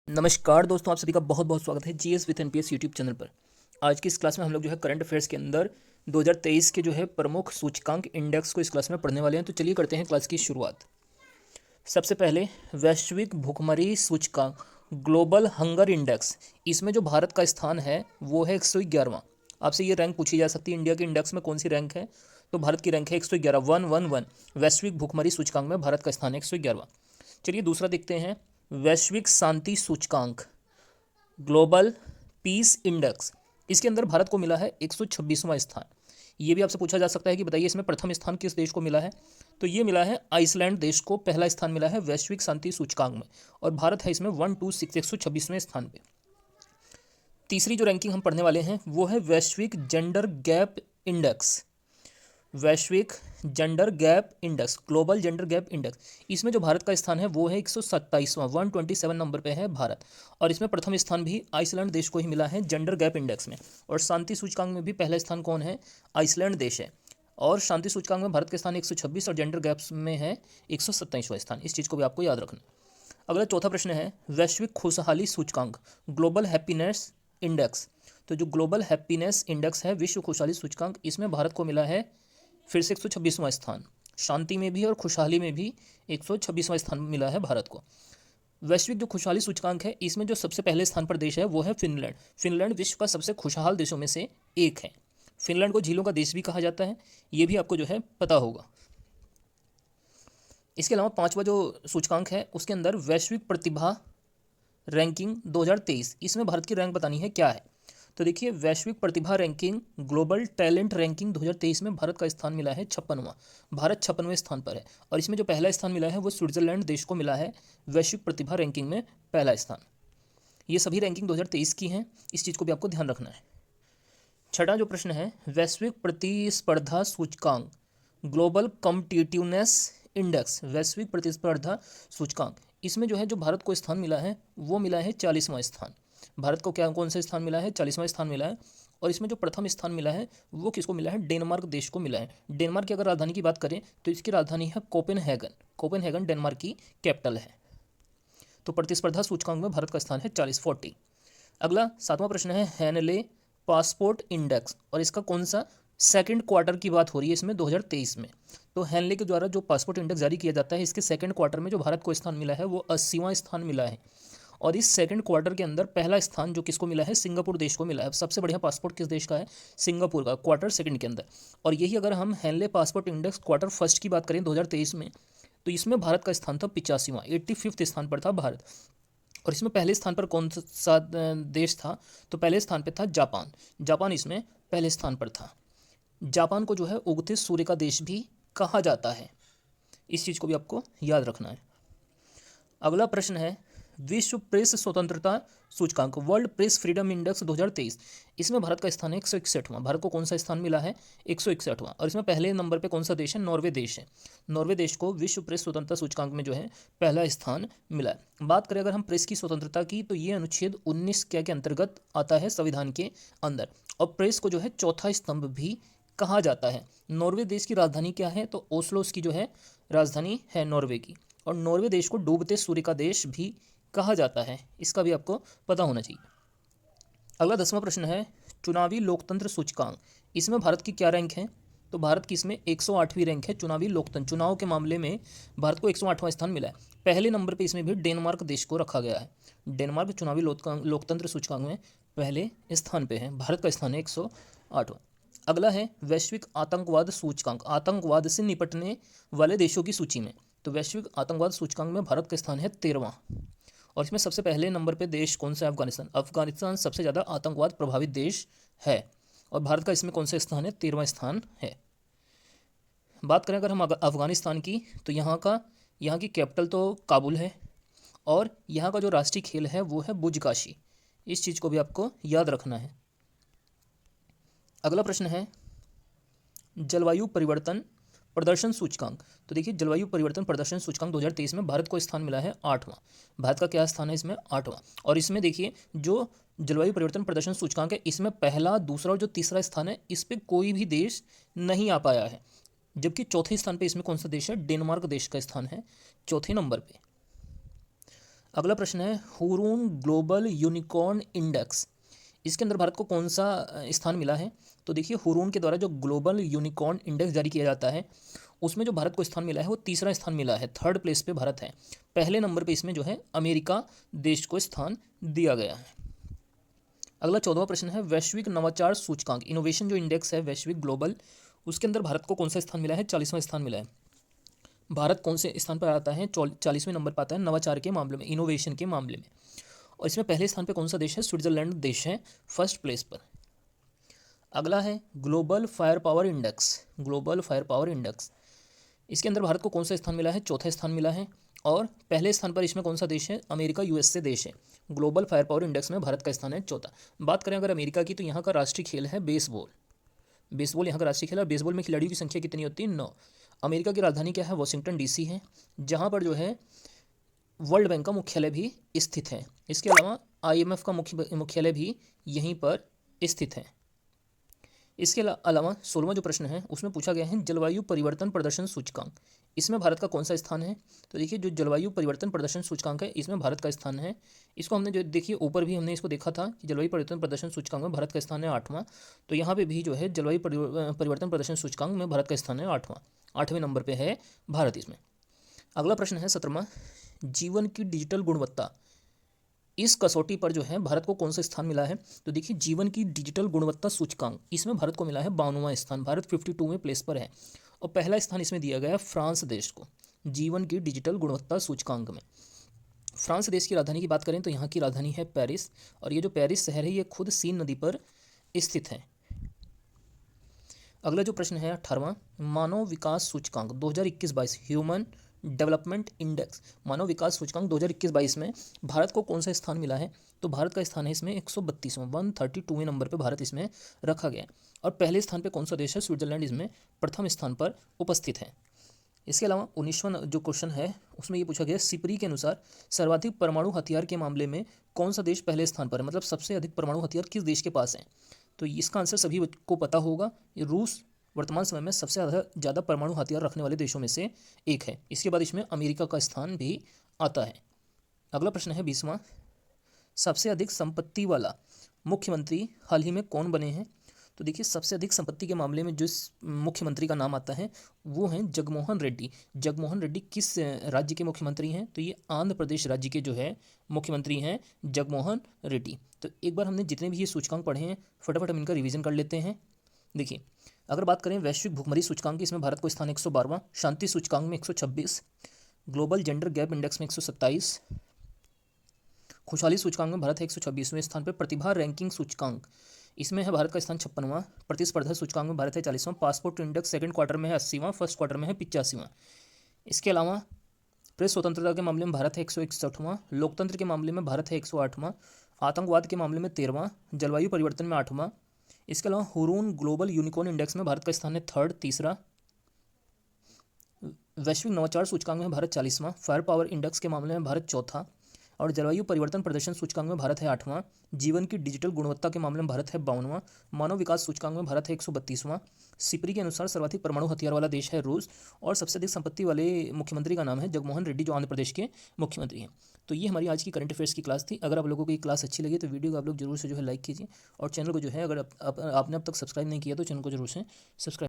नमस्कार दोस्तों, आप सभी का बहुत बहुत स्वागत है GS with NPS YouTube channel पर। आज की इस क्लास में हम लोग जो है करंट अफेयर्स के अंदर 2023 के जो है प्रमुख सूचकांक इंडेक्स को इस क्लास में पढ़ने वाले हैं। तो चलिए करते हैं क्लास की शुरुआत। सबसे पहले वैश्विक भुखमरी सूचकांक ग्लोबल हंगर इंडेक्स, इसमें जो भारत का स्थान है वो है 111वां। आपसे ये रैंक पूछी जा सकती है, इंडिया के इंडेक्स में कौन सी रैंक है, तो भारत की रैंक है 111, 111। वैश्विक भुखमरी सूचकांक में भारत का स्थान है 111वां। चलिए दूसरा देखते हैं, वैश्विक शांति सूचकांक ग्लोबल पीस इंडेक्स, इसके अंदर भारत को मिला है 126वां स्थान। ये भी आपसे पूछा जा सकता है कि बताइए इसमें प्रथम स्थान किस देश को मिला है, तो ये मिला है आइसलैंड देश को पहला स्थान मिला है वैश्विक शांति सूचकांक में, और भारत है इसमें 126 126वें स्थान पे। तीसरी जो रैंकिंग हम पढ़ने वाले हैं वो है वैश्विक जेंडर गैप इंडेक्स। वैश्विक gender gap index, global gender gap index, इसमें जो भारत का स्थान है वो है 127वां, 127 नंबर पे है भारत, और इसमें प्रथम स्थान भी आइसलैंड देश को ही मिला है जेंडर गैप इंडेक्स में। और शांति सूचकांक में भी पहला स्थान कौन है, आइसलैंड देश है, और शांति सूचकांक में भारत का स्थान 126 और जेंडर गैप्स में है 127वां स्थान। इस चीज़ को भी आपको याद रखना। अगला चौथा प्रश्न है वैश्विक खुशहाली सूचकांक ग्लोबल हैप्पीनेस इंडेक्स। तो जो ग्लोबल हैप्पीनेस इंडेक्स है, विश्व खुशहाली सूचकांक, इसमें भारत को मिला है फिर से 126वां स्थान। शांति में भी और खुशहाली में भी 126वां स्थान मिला है भारत को। वैश्विक जो खुशहाली सूचकांक है, इसमें जो सबसे पहले स्थान पर देश है वो है फिनलैंड। फिनलैंड विश्व का सबसे खुशहाल देशों में से एक है। फिनलैंड को झीलों का देश भी कहा जाता है, ये भी आपको जो है पता होगा। इसके अलावा पांचवा जो सूचकांक है उसके अंदर वैश्विक प्रतिभा रैंकिंग 2023, इसमें भारत की रैंक बतानी है क्या है। तो देखिए, वैश्विक प्रतिभा रैंकिंग ग्लोबल टैलेंट रैंकिंग 2023 में भारत का स्थान मिला है 56वां। भारत 56वें स्थान पर है, और इसमें जो पहला स्थान मिला है वो स्विट्जरलैंड देश को मिला है वैश्विक प्रतिभा रैंकिंग में पहला स्थान। ये सभी रैंकिंग 2023 की हैं, इस चीज़ को भी आपको ध्यान रखना है। छठा जो प्रश्न है वैश्विक प्रतिस्पर्धा सूचकांक ग्लोबल कॉम्पिटिटिवनेस इंडेक्स, वैश्विक प्रतिस्पर्धा सूचकांक, इसमें जो है जो भारत को स्थान मिला है वो मिला है 40वां स्थान। भारत को क्या कौन सा स्थान मिला है, 40वां स्थान मिला है। और इसमें जो प्रथम स्थान मिला है वो किसको मिला है, डेनमार्क देश को मिला है। डेनमार्क की अगर राजधानी की बात करें तो इसकी राजधानी है कोपेनहेगन। कोपेनहेगन डेनमार्क की कैपिटल है। तो प्रतिस्पर्धा सूचकांक में भारत का स्थान है 40। अगला सातवां प्रश्न है हैनले पासपोर्ट इंडेक्स, और इसका कौन सा सेकंड क्वार्टर की बात हो रही है इसमें 2023 में। तो हैनले के द्वारा जो पासपोर्ट इंडेक्स जारी किया जाता है, इसके सेकंड क्वार्टर में जो भारत को स्थान मिला है वो 80वां स्थान मिला है। और इस सेकंड क्वार्टर के अंदर पहला स्थान जो किसको मिला है, सिंगापुर देश को मिला है। सबसे बढ़िया पासपोर्ट किस देश का है, सिंगापुर का, क्वार्टर सेकंड के अंदर। और यही अगर हम Henle passport index quarter first की बात करें 2023 में, तो इसमें भारत का स्थान था 85वां, 85th स्थान पर था भारत। और इसमें पहले स्थान पर कौन सा देश था, तो पहले स्थान पर था जापान। जापान इसमें पहले स्थान पर था। जापान को जो है उगते सूर्य का देश भी कहा जाता है, इस चीज़ को भी आपको याद रखना है। अगला प्रश्न है विश्व प्रेस स्वतंत्रता सूचकांक वर्ल्ड प्रेस फ्रीडम इंडेक्स 2023, इसमें भारत का स्थान है 161वां। भारत को कौन सा स्थान मिला है, 161वां। और इसमें पहले नंबर पे कौन सा देश है, नॉर्वे देश है। नॉर्वे देश को विश्व प्रेस स्वतंत्रता सूचकांक में जो है पहला स्थान मिला है। बात करें अगर हम प्रेस की स्वतंत्रता की, तो ये अनुच्छेद 19 क्या के अंतर्गत आता है संविधान के अंदर। और प्रेस को जो है चौथा स्तंभ भी कहा जाता है। नॉर्वे देश की राजधानी क्या है, तो ओस्लो की जो है राजधानी है नॉर्वे की। और नॉर्वे देश को डूबते सूर्य का देश भी कहा जाता है, इसका भी आपको पता होना चाहिए। अगला 10वां प्रश्न है चुनावी लोकतंत्र सूचकांक, इसमें भारत की क्या रैंक है, तो भारत की इसमें 108वीं रैंक है। चुनावी लोकतंत्र, चुनाव के मामले में भारत को 108वां स्थान मिला है। पहले नंबर पे इसमें भी डेनमार्क देश को रखा गया है। डेनमार्क चुनावी लोकतंत्र सूचकांक में पहले स्थान पे है, भारत का स्थान है 108वां। अगला है वैश्विक आतंकवाद सूचकांक, आतंकवाद से निपटने वाले देशों की सूची में। तो वैश्विक आतंकवाद सूचकांक में भारत का स्थान है 13वां। और इसमें सबसे पहले नंबर पे देश कौन सा है, अफगानिस्तान। अफगानिस्तान सबसे ज़्यादा आतंकवाद प्रभावित देश है, और भारत का इसमें कौन सा स्थान है, 13वां स्थान है। बात करें अगर हम अफगानिस्तान की, तो यहाँ की कैपिटल तो काबुल है, और यहाँ का जो राष्ट्रीय खेल है वो है बुजकाशी। इस चीज़ को भी आपको याद रखना है। अगला प्रश्न है जलवायु परिवर्तन प्रदर्शन सूचकांक। तो देखिए, जलवायु परिवर्तन प्रदर्शन सूचकांक 2023 में भारत को स्थान मिला है 8वां। भारत का क्या स्थान है इसमें, 8वां। और इसमें देखिए जो जलवायु परिवर्तन प्रदर्शन सूचकांक है, इसमें पहला, दूसरा और जो तीसरा स्थान है, इस पर कोई भी देश नहीं आ पाया है। जबकि चौथे स्थान पर इसमें कौन सा देश है, डेनमार्क देश का स्थान है चौथे नंबर पर। अगला प्रश्न है हुरून ग्लोबल यूनिकॉर्न इंडेक्स, इसके अंदर भारत को कौन सा स्थान मिला है? तो देखिए हुरून के द्वारा जो ग्लोबल यूनिकॉर्न इंडेक्स जारी किया जाता है उसमें जो भारत को स्थान मिला है वो तीसरा स्थान मिला है, थर्ड प्लेस पे भारत है। पहले नंबर पे इसमें जो है अमेरिका देश को स्थान दिया गया है। अगला 14वां प्रश्न है वैश्विक नवाचार सूचकांक, इनोवेशन जो इंडेक्स है वैश्विक ग्लोबल, उसके अंदर भारत को कौन सा स्थान मिला है? 40वां स्थान मिला है। भारत कौन से स्थान पर आता है? 40वें नंबर पर आता है नवाचार के मामले में, इनोवेशन के मामले में। और इसमें पहले स्थान पर कौन सा देश है? स्विट्जरलैंड देश है फर्स्ट प्लेस पर। अगला है global fire power index, global fire power index, इसके अंदर भारत को कौन सा स्थान मिला है? चौथा स्थान मिला है। और पहले स्थान पर इसमें कौन सा देश है? अमेरिका यूएसए देश है। ग्लोबल फायर पावर इंडेक्स में भारत का स्थान है चौथा। बात करें अगर अमेरिका की तो यहाँ का राष्ट्रीय खेल है बेसबॉल, बेसबॉल यहाँ का राष्ट्रीय खेल है। बेसबॉल में खिलाड़ियों की संख्या कितनी होती है? 9। अमेरिका की राजधानी क्या है? वॉशिंगटन डीसी है, जहाँ पर जो है वर्ल्ड बैंक का मुख्यालय भी स्थित है। इसके अलावा IMF का मुख्यालय भी यहीं पर स्थित है। इसके अलावा 16वां जो प्रश्न है उसमें पूछा गया है जलवायु परिवर्तन प्रदर्शन सूचकांक, इसमें भारत का कौन सा स्थान है? तो देखिए जो जलवायु परिवर्तन प्रदर्शन सूचकांक है इसमें भारत का स्थान है। इसको हमने जो देखिए ऊपर भी हमने इसको देखा था कि जलवायु परिवर्तन प्रदर्शन सूचकांक में भारत का स्थान है 8वां, तो यहाँ पे भी जो है जलवायु परिवर्तन प्रदर्शन सूचकांक में भारत का स्थान है 8वां, 8वें नंबर पर है भारत इसमें। अगला प्रश्न है 17वां जीवन की डिजिटल गुणवत्ता, इस कसौटी पर जो है भारत को कौन सा स्थान मिला है? तो देखिए जीवन की डिजिटल गुणवत्ता सूचकांक, इसमें भारत को मिला है 52वां स्थान, भारत 52वें प्लेस पर है। और पहला स्थान इसमें दिया गया है फ्रांस देश को जीवन की डिजिटल गुणवत्ता सूचकांक में। फ्रांस देश की राजधानी की बात करें तो यहाँ की राजधानी है पेरिस, और ये जो पेरिस शहर है ये खुद सीन नदी पर स्थित है। अगला जो प्रश्न है 18वां मानव विकास सूचकांक 2021-22, ह्यूमन डेवलपमेंट इंडेक्स, मानव विकास सूचकांक 2021-22 में भारत को कौन सा स्थान मिला है? तो भारत का स्थान है इसमें 132वां, 132वें नंबर पे भारत इसमें रखा गया है। और पहले स्थान पे कौन सा देश है? स्विट्जरलैंड इसमें प्रथम स्थान पर उपस्थित है। इसके अलावा 19वां जो क्वेश्चन है उसमें ये पूछा गया सिपरी के अनुसार सर्वाधिक परमाणु हथियार के मामले में कौन सा देश पहले स्थान पर है, मतलब सबसे अधिक परमाणु हथियार किस देश के पास है? तो इसका आंसर सभी को पता होगा, ये रूस वर्तमान समय में सबसे ज़्यादा परमाणु हथियार रखने वाले देशों में से एक है। इसके बाद इसमें अमेरिका का स्थान भी आता है। अगला प्रश्न है 20वां सबसे अधिक संपत्ति वाला मुख्यमंत्री हाल ही में कौन बने हैं? तो देखिए सबसे अधिक संपत्ति के मामले में जिस मुख्यमंत्री का नाम आता है वो हैं जगमोहन रेड्डी। जगमोहन रेड्डी किस राज्य के मुख्यमंत्री हैं? तो ये आंध्र प्रदेश राज्य के जो है मुख्यमंत्री हैं जगमोहन रेड्डी। तो एक बार हमने जितने भी ये सूचकांक पढ़े हैं फटाफट हम इनका रिवीजन कर लेते हैं। देखिए अगर बात करें वैश्विक भूखमरी सूचकांक की, इसमें भारत को स्थान 112वां, शांति सूचकांक में 126, ग्लोबल जेंडर गैप इंडेक्स में 127, खुशहाली सूचकांक में भारत है 126वें स्थान पर, प्रतिभा रैंकिंग सूचकांक इसमें है भारत का स्थान 56वां, प्रतिस्पर्धा सूचकांक में भारत है 40वां, पासपोर्ट इंडेक्स सेकंड क्वार्टर में है 80वां, फर्स्ट क्वार्टर में है 85वां। इसके अलावा प्रेस स्वतंत्रता के मामले में भारत है 161वां, लोकतंत्र के मामले में भारत है 108वां, आतंकवाद के मामले में 13वां, जलवायु परिवर्तन में 8वां। इसके अलावा हुरून ग्लोबल यूनिकॉर्न इंडेक्स में भारत का स्थान है थर्ड, तीसरा, वैश्विक नवाचार सूचकांक में भारत 40वां, फायर पावर इंडेक्स के मामले में भारत चौथा, और जलवायु परिवर्तन प्रदर्शन सूचकांक में भारत है 8वां, जीवन की डिजिटल गुणवत्ता के मामले में भारत है 52वां, मानव विकास सूचकांक में भारत है 132वां, सिपरी के अनुसार सर्वाधिक परमाणु हथियार वाला देश है रूस, और सबसे अधिक संपत्ति वाले मुख्यमंत्री का नाम है जगमोहन रेड्डी जो आंध्र प्रदेश के मुख्यमंत्री हैं। तो ये हमारी आज की करंट अफेयर्स की क्लास थी। अगर आप लोगों को ये क्लास अच्छी लगी तो वीडियो को आप लोग जरूर से जो है लाइक कीजिए, और चैनल को जो है अगर आपने अब तक सब्सक्राइब नहीं किया तो चैनल को जरूर से सब्सक्राइब